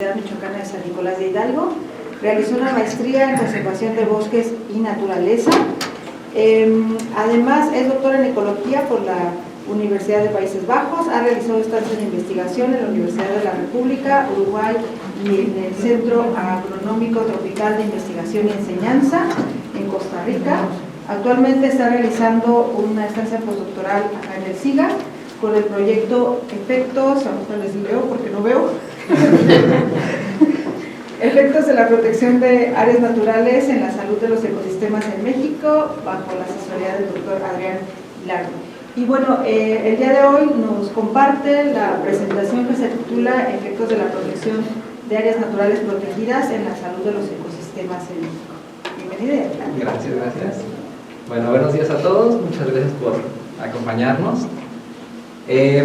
Universidad Michoacana de San Nicolás de Hidalgo. Realizó una maestría en conservación de bosques y naturaleza. Además, es doctora en ecología por la Universidad de Países Bajos. Ha realizado estancias de investigación en la Universidad de la República, Uruguay y en el Centro Agronómico Tropical de Investigación y Enseñanza en Costa Rica. Actualmente está realizando una estancia postdoctoral acá en el SIGA con el proyecto Efectos, ahorita les leo porque no veo, Efectos de la protección de áreas naturales en la salud de los ecosistemas en México, bajo la asesoría del doctor Adrián Largo. Y bueno, el día de hoy nos comparte la presentación que se titula Efectos de la protección de áreas naturales protegidas en la salud de los ecosistemas en México. Bienvenida. Gracias, gracias. Bueno, buenos días a todos, muchas gracias por acompañarnos.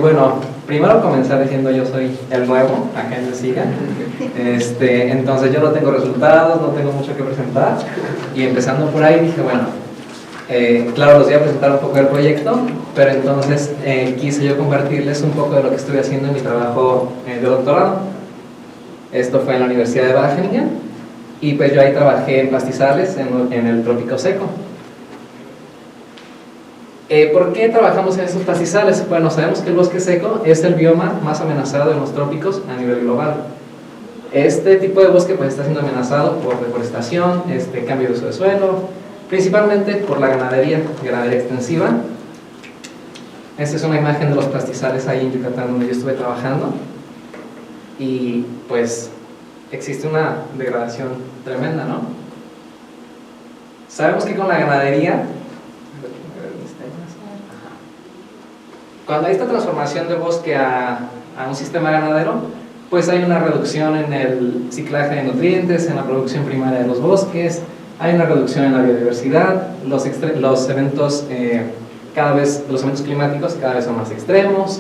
Bueno, primero comenzar diciendo yo soy el nuevo acá en el SIGA. Entonces yo no tengo resultados, no tengo mucho que presentar. Y empezando por ahí dije, bueno, claro, les voy a presentar un poco del proyecto, pero entonces quise yo compartirles un poco de lo que estuve haciendo en mi trabajo de doctorado. Esto fue en la Universidad de Wageningen y pues yo ahí trabajé en pastizales en el trópico seco. ¿Por qué trabajamos en esos pastizales? Bueno, sabemos que el bosque seco es el bioma más amenazado en los trópicos a nivel global. Este tipo de bosque pues está siendo amenazado por deforestación, cambio de uso de suelo, principalmente por la ganadería extensiva. Esta es una imagen de los pastizales ahí en Yucatán donde yo estuve trabajando y pues existe una degradación tremenda, ¿no? Sabemos que con la ganadería, cuando hay esta transformación de bosque a un sistema ganadero, pues hay una reducción en el ciclaje de nutrientes, en la producción primaria de los bosques, hay una reducción en la biodiversidad, los eventos los eventos climáticos cada vez son más extremos,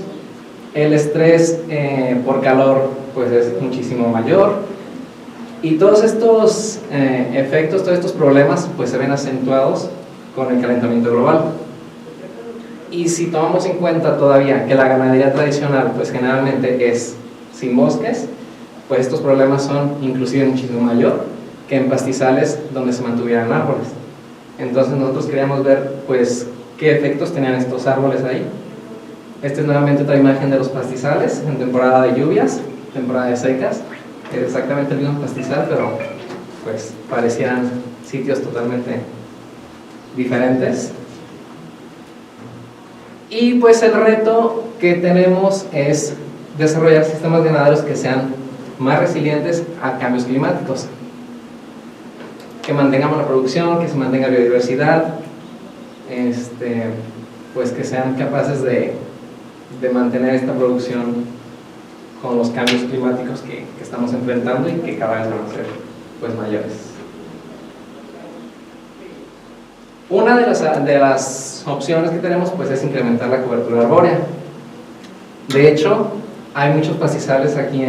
el estrés por calor pues es muchísimo mayor y todos estos efectos, todos estos problemas pues se ven acentuados con el calentamiento global. Y si tomamos en cuenta todavía que la ganadería tradicional pues generalmente es sin bosques, pues estos problemas son inclusive muchísimo mayor que en pastizales donde se mantuvieran árboles. Entonces nosotros queríamos ver pues qué efectos tenían estos árboles ahí. Esta es nuevamente otra imagen de los pastizales en temporada de lluvias, temporada de secas. Es exactamente el mismo pastizal, pero pues parecían sitios totalmente diferentes. Y pues el reto que tenemos es desarrollar sistemas ganaderos que sean más resilientes a cambios climáticos, que mantengamos la producción, que se mantenga biodiversidad, pues que sean capaces de mantener esta producción con los cambios climáticos que estamos enfrentando y que cada vez van a ser pues mayores. Una de las opciones que tenemos pues es incrementar la cobertura arbórea. De hecho, hay muchos pastizales aquí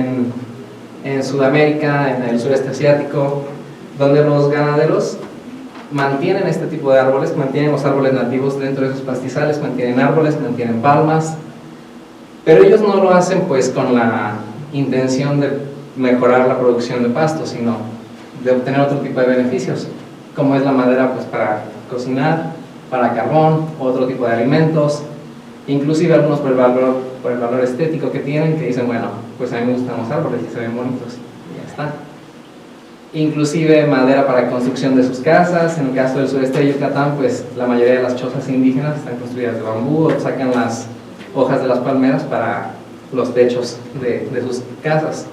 en Sudamérica, en el sureste asiático, donde los ganaderos mantienen este tipo de árboles, mantienen los árboles nativos dentro de esos pastizales, mantienen árboles, mantienen palmas, pero ellos no lo hacen pues con la intención de mejorar la producción de pasto, sino de obtener otro tipo de beneficios, como es la madera pues para cocinar, para carbón, otro tipo de alimentos, inclusive algunos por el valor estético que tienen, que dicen, bueno, pues a mí me gustan los árboles y se ven bonitos, y ya está. Inclusive madera para construcción de sus casas. En el caso del sureste de Yucatán, pues la mayoría de las chozas indígenas están construidas de bambú, o sacan las hojas de las palmeras para los techos de sus casas.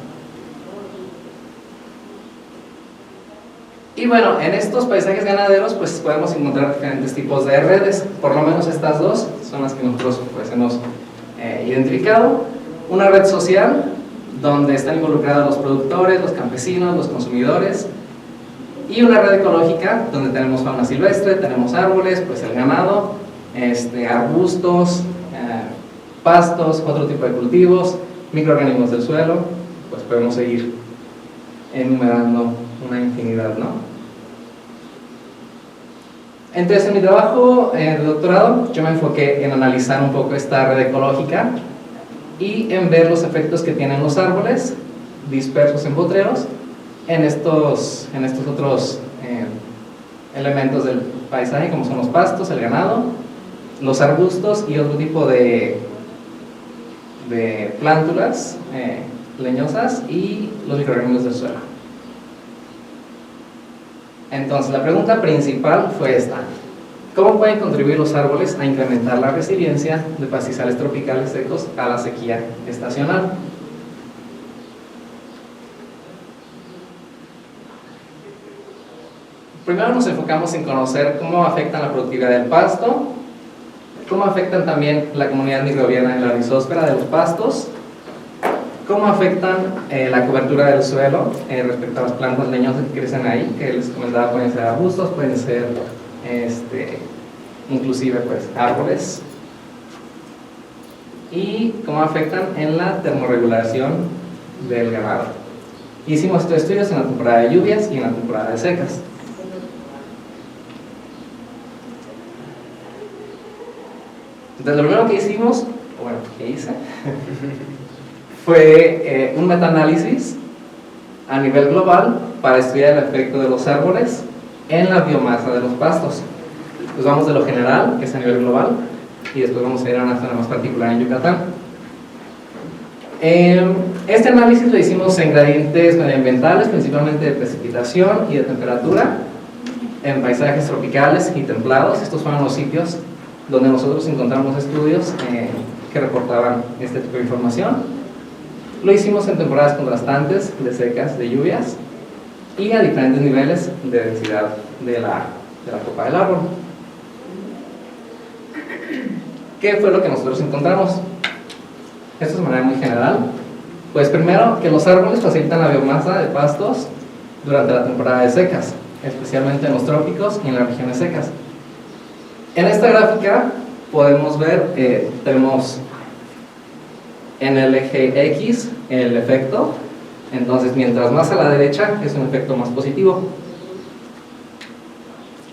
Y bueno, en estos paisajes ganaderos pues podemos encontrar diferentes tipos de redes. Por lo menos estas dos son las que nosotros pues hemos identificado. Una red social donde están involucrados los productores, los campesinos, los consumidores, y una red ecológica donde tenemos fauna silvestre, tenemos árboles, pues el ganado, arbustos, pastos, otro tipo de cultivos, microorganismos del suelo. Pues podemos seguir enumerando una infinidad, ¿no? Entonces, en mi trabajo de doctorado yo me enfoqué en analizar un poco esta red ecológica y en ver los efectos que tienen los árboles dispersos en potreros en estos otros elementos del paisaje, como son los pastos, el ganado, los arbustos y otro tipo de plántulas leñosas y los microorganismos del suelo. Entonces, la pregunta principal fue esta: ¿cómo pueden contribuir los árboles a incrementar la resiliencia de pastizales tropicales secos a la sequía estacional? Primero nos enfocamos en conocer cómo afectan la productividad del pasto, cómo afectan también la comunidad microbiana en la rizósfera de los pastos, cómo afectan la cobertura del suelo respecto a las plantas leñosas que crecen ahí, que les comentaba, pueden ser arbustos, pueden ser inclusive pues árboles, y cómo afectan en la termorregulación del ganado. Hicimos estos estudios en la temporada de lluvias y en la temporada de secas. Entonces, lo primero que hicimos, bueno, que hice, fue un metaanálisis a nivel global para estudiar el efecto de los árboles en la biomasa de los pastos. Pues vamos de lo general, que es a nivel global, y después vamos a ir a una zona más particular en Yucatán. Este análisis lo hicimos en gradientes medioambientales, principalmente de precipitación y de temperatura, en paisajes tropicales y templados. Estos fueron los sitios donde nosotros encontramos estudios que reportaban este tipo de información. Lo hicimos en temporadas contrastantes de secas, de lluvias, y a diferentes niveles de densidad de la copa del árbol. ¿Qué fue lo que nosotros encontramos? Esto es de manera muy general. Pues primero, que los árboles facilitan la biomasa de pastos durante la temporada de secas, especialmente en los trópicos y en las regiones secas. En esta gráfica podemos ver, tenemos en el eje X el efecto. Entonces, mientras más a la derecha es un efecto más positivo.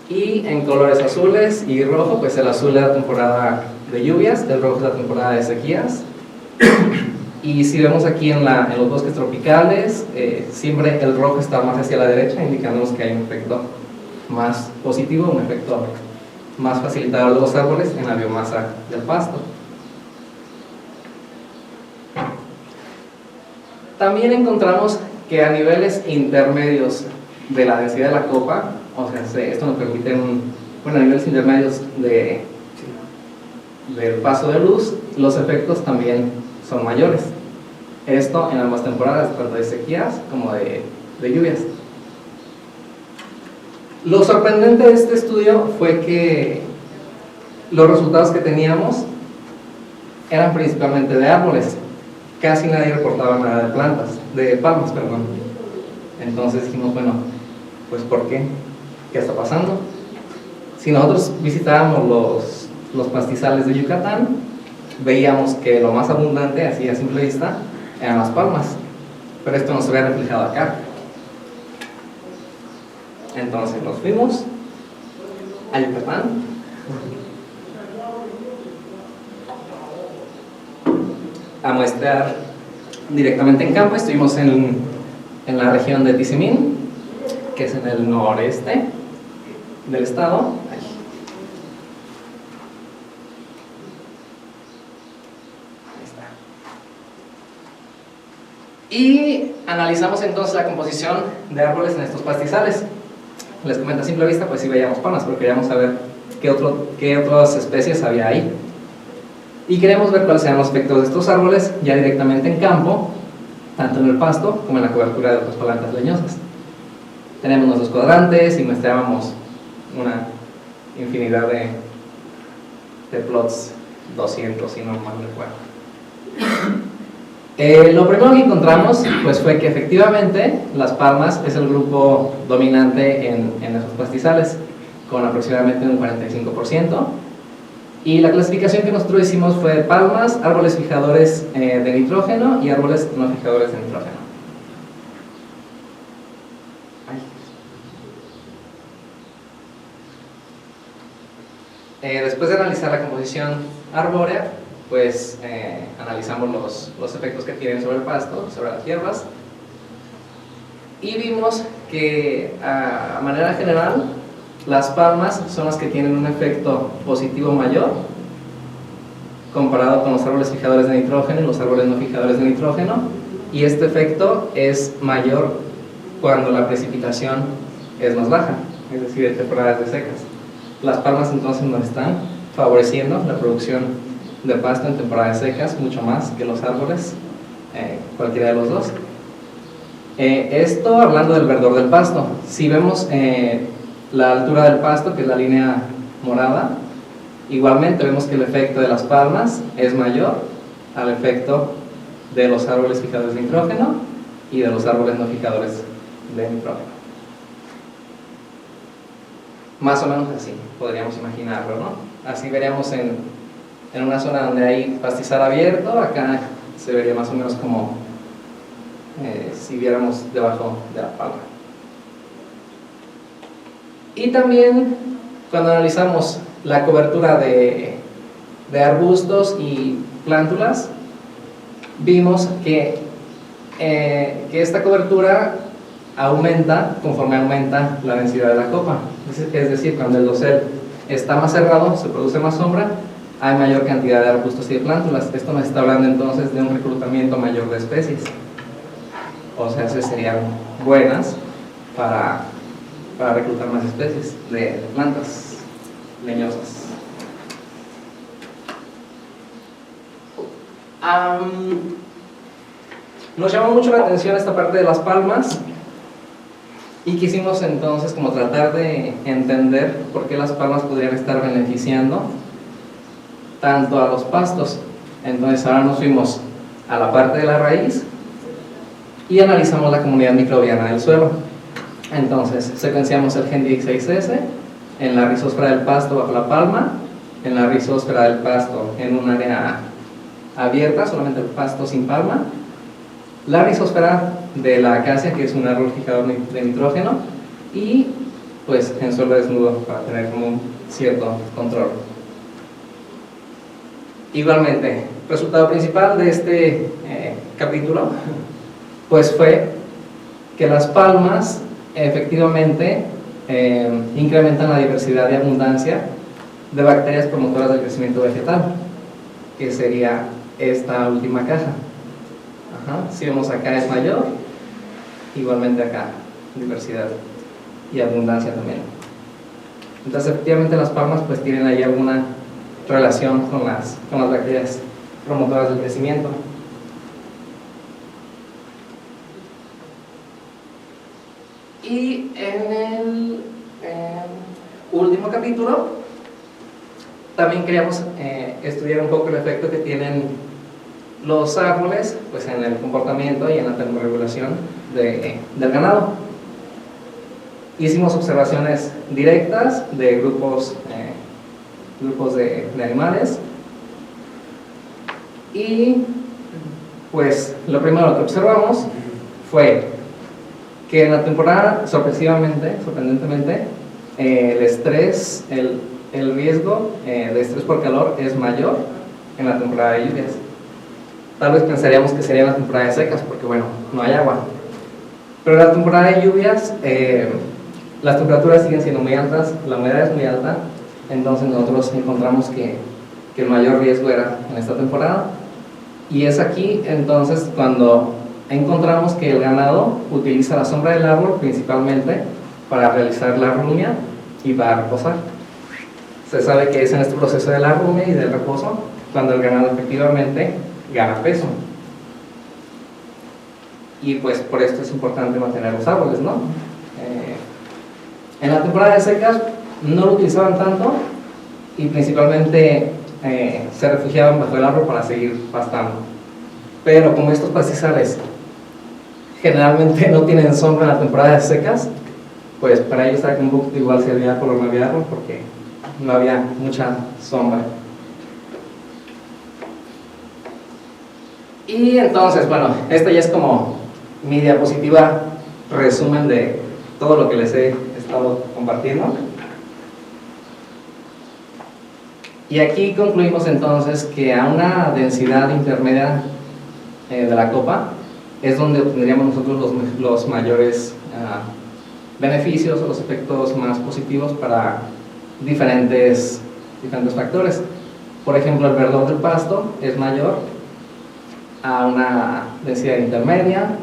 Y en colores azules y rojo, pues el azul es la temporada de lluvias, el rojo es la temporada de sequías. Y si vemos aquí en los bosques tropicales, siempre el rojo está más hacia la derecha, indicándonos que hay un efecto más positivo, un efecto más facilitador de los árboles en la biomasa del pasto. También encontramos que a niveles intermedios de la densidad de la copa, o sea, esto nos permite a niveles intermedios del paso de luz, los efectos también son mayores. Esto en ambas temporadas, tanto de sequías como de lluvias. Lo sorprendente de este estudio fue que los resultados que teníamos eran principalmente de árboles. Casi nadie reportaba nada de palmas, perdón. Entonces dijimos, bueno, pues ¿por qué? ¿Qué está pasando? Si nosotros visitábamos los pastizales de Yucatán, veíamos que lo más abundante, así a simple vista, eran las palmas, pero esto no se ve reflejado acá. Entonces nos fuimos a Yucatán a muestrear directamente en campo. Estuvimos en la región de Tizimín, que es en el noreste del estado. Y analizamos entonces la composición de árboles en estos pastizales. Les comento a simple vista, pues sí veíamos palmas, pero queríamos saber qué otras especies había ahí. Y queremos ver cuáles eran los efectos de estos árboles ya directamente en campo, tanto en el pasto como en la cobertura de otras plantas leñosas. Tenemos nuestros cuadrantes y muestrábamos una infinidad de plots, 200 si no mal recuerdo. Lo primero que encontramos pues fue que efectivamente las palmas es el grupo dominante en esos pastizales, con aproximadamente un 45%. Y la clasificación que nosotros hicimos fue de palmas, árboles fijadores de nitrógeno y árboles no fijadores de nitrógeno. Después de analizar la composición arbórea, pues analizamos los efectos que tienen sobre el pasto, sobre las hierbas, y vimos que a manera general las palmas son las que tienen un efecto positivo mayor comparado con los árboles fijadores de nitrógeno y los árboles no fijadores de nitrógeno, y este efecto es mayor cuando la precipitación es más baja, es decir, en temporadas de secas. Las palmas entonces nos están favoreciendo la producción de pasto en temporadas secas mucho más que los árboles, cualquiera de los dos. Esto hablando del verdor del pasto. Si vemos la altura del pasto, que es la línea morada, igualmente vemos que el efecto de las palmas es mayor al efecto de los árboles fijadores de nitrógeno y de los árboles no fijadores de nitrógeno. Más o menos así podríamos imaginarlo, ¿no? Así veríamos en una zona donde hay pastizal abierto. Acá se vería más o menos como si viéramos debajo de la palma. Y también cuando analizamos la cobertura de arbustos y plántulas, vimos que esta cobertura aumenta conforme aumenta la densidad de la copa. Es decir, cuando el dosel está más cerrado, se produce más sombra, hay mayor cantidad de arbustos y de plántulas. Esto nos está hablando entonces de un reclutamiento mayor de especies. O sea, serían buenas para reclutar más especies de plantas leñosas. Nos llamó mucho la atención esta parte de las palmas y quisimos entonces como tratar de entender por qué las palmas podrían estar beneficiando tanto a los pastos. Entonces ahora nos fuimos a la parte de la raíz y analizamos la comunidad microbiana del suelo. Entonces secuenciamos el gen 16S en la rizósfera del pasto bajo la palma, en la rizósfera del pasto en un área abierta, solamente el pasto sin palma, la rizósfera de la acacia, que es un árbol fijador de nitrógeno, y pues en suelo desnudo para tener como un cierto control. Igualmente, resultado principal de este capítulo pues fue que las palmas efectivamente incrementan la diversidad y abundancia de bacterias promotoras del crecimiento vegetal, que sería esta última caja. Si vemos acá es mayor, igualmente acá diversidad y abundancia también. Entonces efectivamente las palmas pues tienen ahí alguna relación con las bacterias promotoras del crecimiento. Y en el último capítulo también queríamos estudiar un poco el efecto que tienen los árboles pues en el comportamiento y en la termorregulación del ganado. Hicimos observaciones directas de grupos de animales, y pues lo primero que observamos fue que en la temporada, sorprendentemente, el estrés, el riesgo de estrés por calor es mayor en la temporada de lluvias. Tal vez pensaríamos que sería en la temporada de secas, porque bueno, no hay agua. Pero en la temporada de lluvias, las temperaturas siguen siendo muy altas, la humedad es muy alta, entonces nosotros encontramos que el mayor riesgo era en esta temporada. Y es aquí entonces cuando encontramos que el ganado utiliza la sombra del árbol principalmente para realizar la rumia y para reposar. Se sabe que es en este proceso de la rumia y del reposo cuando el ganado efectivamente gana peso. Y pues por esto es importante mantener los árboles, ¿no? En la temporada de secas no lo utilizaban tanto y principalmente se refugiaban bajo el árbol para seguir pastando. Pero como estos pastizales generalmente no tienen sombra en la temporada de secas, pues para ellos era un poco igual si había árbol o no había árbol, porque no había mucha sombra. Y entonces, bueno, esta ya es como mi diapositiva resumen de todo lo que les he estado compartiendo. Y aquí concluimos entonces que a una densidad intermedia de la copa, es donde obtendríamos nosotros los mayores beneficios o los efectos más positivos para diferentes factores. Por ejemplo, el verdor del pasto es mayor a una densidad intermedia.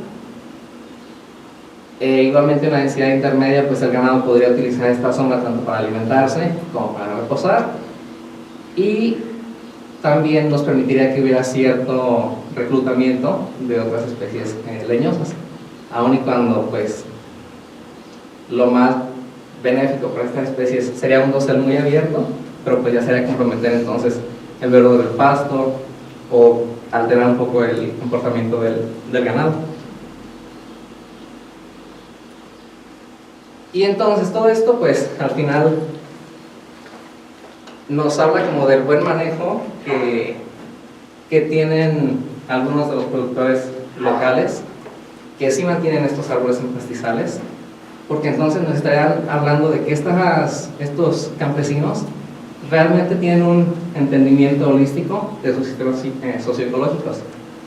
Igualmente, una densidad intermedia, pues el ganado podría utilizar esta sombra tanto para alimentarse como para reposar, y también nos permitiría que hubiera cierto reclutamiento de otras especies leñosas, aun y cuando pues lo más benéfico para estas especies sería un dosel muy abierto, pero pues ya sería comprometer entonces el verdor del pasto o alterar un poco el comportamiento del ganado. Y entonces todo esto pues al final nos habla como del buen manejo que tienen algunos de los productores locales que sí mantienen estos árboles en pastizales, porque entonces nos estarían hablando de que estos campesinos realmente tienen un entendimiento holístico de sus sistemas socioecológicos.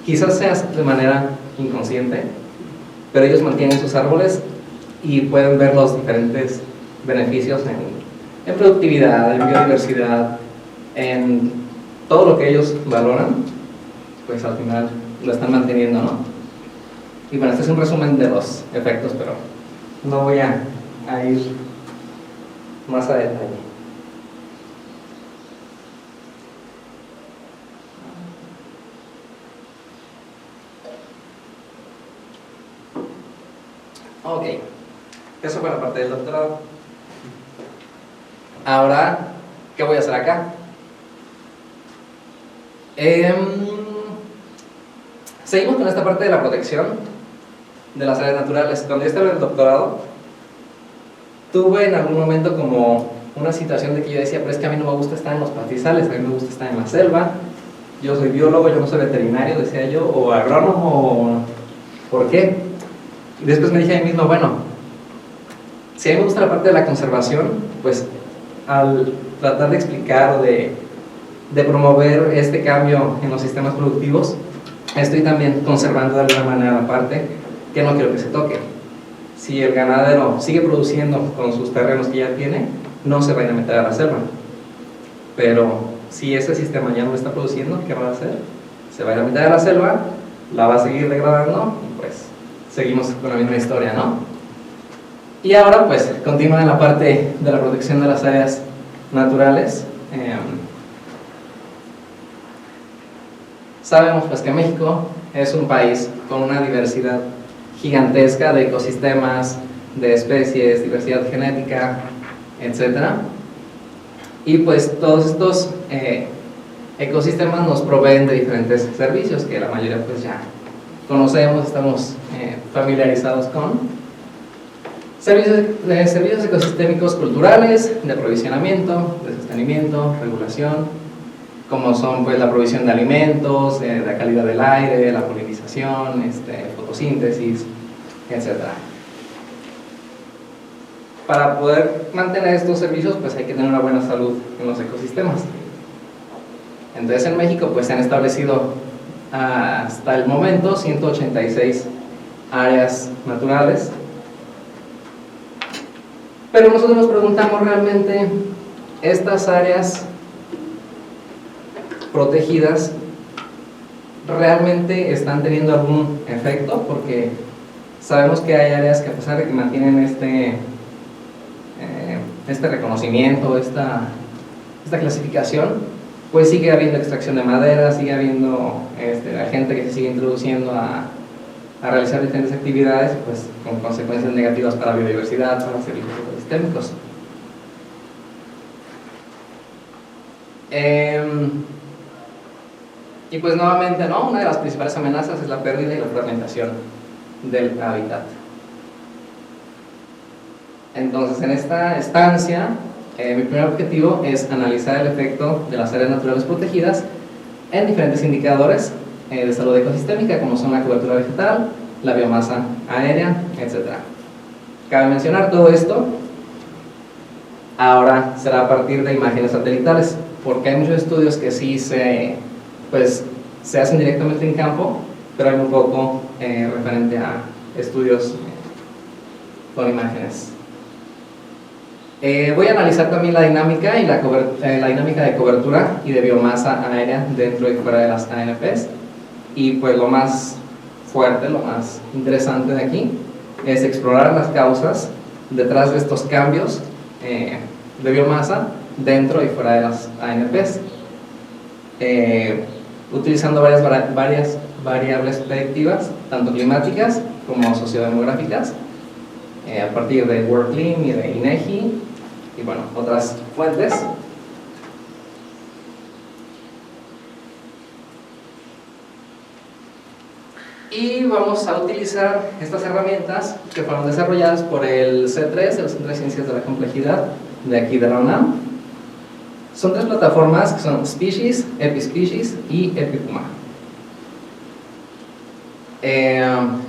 Quizás sea de manera inconsciente, pero ellos mantienen sus árboles y pueden ver los diferentes beneficios en productividad, en biodiversidad, en todo lo que ellos valoran, pues al final lo están manteniendo, ¿no? Y bueno, este es un resumen de los efectos, pero no voy a ir más a detalle. Ok, eso fue la parte del doctorado. Ahora, ¿qué voy a hacer acá? Seguimos con esta parte de la protección de las áreas naturales. Cuando yo estaba en el doctorado, tuve en algún momento como una situación de que yo decía, pero es que a mí no me gusta estar en los pastizales, a mí me gusta estar en la selva, yo soy biólogo, yo no soy veterinario, decía yo, o agrónomo, ¿por qué? Y después me dije a mí mismo, bueno, si a mí me gusta la parte de la conservación, pues al tratar de explicar o de promover este cambio en los sistemas productivos, estoy también conservando de alguna manera la parte que no quiero que se toque. Si el ganadero sigue produciendo con sus terrenos que ya tiene, no se va a ir a meter a la selva. Pero si ese sistema ya no está produciendo, ¿qué va a hacer? Se va a ir a meter a la selva, la va a seguir degradando y pues seguimos con la misma historia, ¿no? Y ahora pues continúa en la parte de la protección de las áreas naturales. Sabemos pues que México es un país con una diversidad gigantesca de ecosistemas, de especies, diversidad genética, etc. Y pues todos estos ecosistemas nos proveen de diferentes servicios que la mayoría pues ya conocemos, estamos familiarizados con. Servicios ecosistémicos culturales, de aprovisionamiento, de sostenimiento, regulación, como son pues la provisión de alimentos, la calidad del aire, la polinización, fotosíntesis, etc. Para poder mantener estos servicios pues hay que tener una buena salud en los ecosistemas. Entonces en México pues se han establecido hasta el momento 186 áreas naturales. Pero nosotros nos preguntamos realmente, ¿estas áreas protegidas realmente están teniendo algún efecto? Porque sabemos que hay áreas que a pesar de que mantienen este reconocimiento, esta clasificación, pues sigue habiendo extracción de madera, sigue habiendo la gente que se sigue introduciendo a realizar diferentes actividades, pues con consecuencias negativas para la biodiversidad, para los servicios ecosistémicos. Y pues nuevamente, ¿no? Una de las principales amenazas es la pérdida y la fragmentación del hábitat. Entonces, en esta estancia, mi primer objetivo es analizar el efecto de las áreas naturales protegidas en diferentes indicadores de salud ecosistémica, como son la cobertura vegetal, la biomasa aérea, etc. Cabe mencionar todo esto, ahora será a partir de imágenes satelitales, porque hay muchos estudios que sí se hacen directamente en campo, pero hay muy poco referente a estudios con imágenes. Voy a analizar también la dinámica y la dinámica de cobertura y de biomasa aérea dentro y fuera de las ANPs. Y pues lo más fuerte, lo más interesante de aquí es explorar las causas detrás de estos cambios de biomasa dentro y fuera de las ANPs, utilizando varias variables predictivas, tanto climáticas como sociodemográficas, a partir de WorldClim y de INEGI y bueno, otras fuentes. Y vamos a utilizar estas herramientas que fueron desarrolladas por el C3, el Centro de Ciencias de la Complejidad, de aquí de la UNAM. Son 3 plataformas que son Species, Epispecies y Epipuma.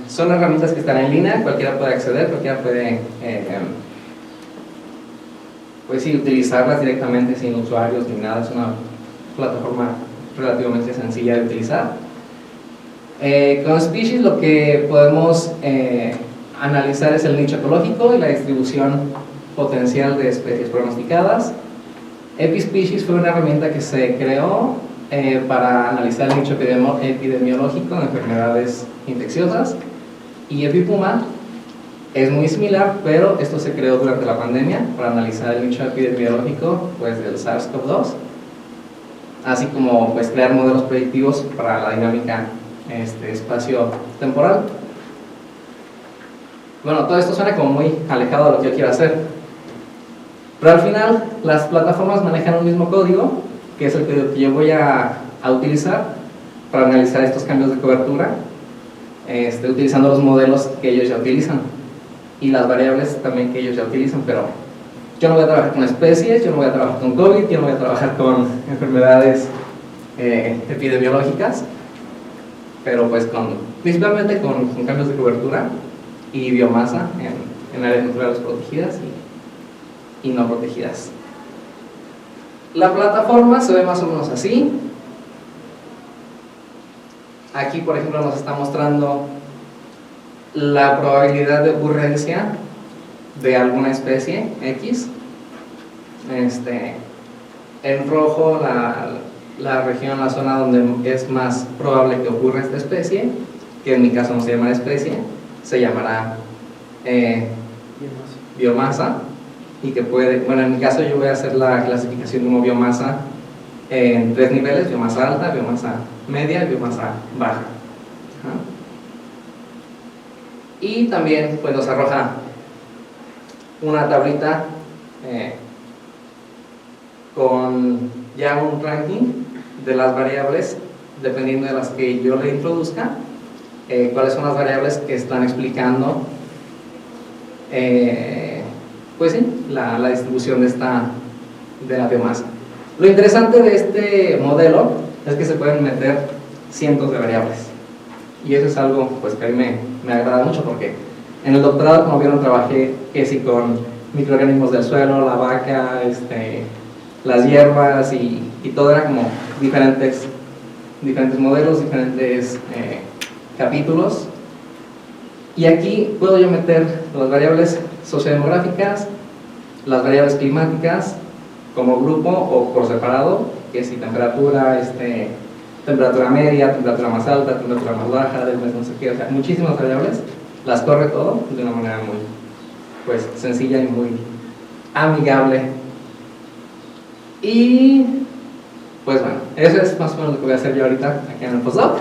Son herramientas que están en línea, cualquiera puede acceder, cualquiera puede pues sí, utilizarlas directamente sin usuarios ni nada. Es una plataforma relativamente sencilla de utilizar. Con Species lo que podemos analizar es el nicho ecológico y la distribución potencial de especies pronosticadas. Epispecies fue una herramienta que se creó para analizar el nicho epidemiológico de enfermedades infecciosas. Y Epipuma es muy similar, pero esto se creó durante la pandemia para analizar el nicho epidemiológico pues, del SARS-CoV-2, así como pues, crear modelos predictivos para la dinámica espacio-temporal. Bueno, todo esto suena como muy alejado de lo que yo quiero hacer, pero al final las plataformas manejan un mismo código, que es el código que yo voy a utilizar para analizar estos cambios de cobertura, utilizando los modelos que ellos ya utilizan y las variables también que ellos ya utilizan, pero yo no voy a trabajar con especies, yo no voy a trabajar con COVID, yo no voy a trabajar con enfermedades epidemiológicas, pero pues principalmente con cambios de cobertura y biomasa en áreas naturales protegidas y no protegidas. La plataforma se ve más o menos así. Aquí, por ejemplo, nos está mostrando la probabilidad de ocurrencia de alguna especie X. En rojo la región, la zona donde es más probable que ocurra esta especie, que en mi caso no se llamará especie, se llamará biomasa, y que puede, bueno, en mi caso yo voy a hacer la clasificación como biomasa en 3 niveles: biomasa alta, biomasa media y biomasa baja. Y también pues nos arroja una tablita con ya un ranking de las variables, dependiendo de las que yo le introduzca, cuáles son las variables que están explicando pues sí, la distribución de la biomasa. Lo interesante de este modelo es que se pueden meter cientos de variables, y eso es algo pues, que a mí me agrada mucho, porque en el doctorado, como vieron, trabajé que sí con microorganismos del suelo, la vaca, las hierbas y todo era como diferentes modelos, diferentes capítulos. Y aquí puedo yo meter las variables sociodemográficas, las variables climáticas como grupo o por separado, que si temperatura, temperatura media, temperatura más alta, temperatura más baja, del mes no sé qué, o sea, muchísimas variables, las corre todo de una manera muy pues, sencilla y muy amigable. Y pues bueno, eso es más o menos lo que voy a hacer yo ahorita aquí en el postdoc.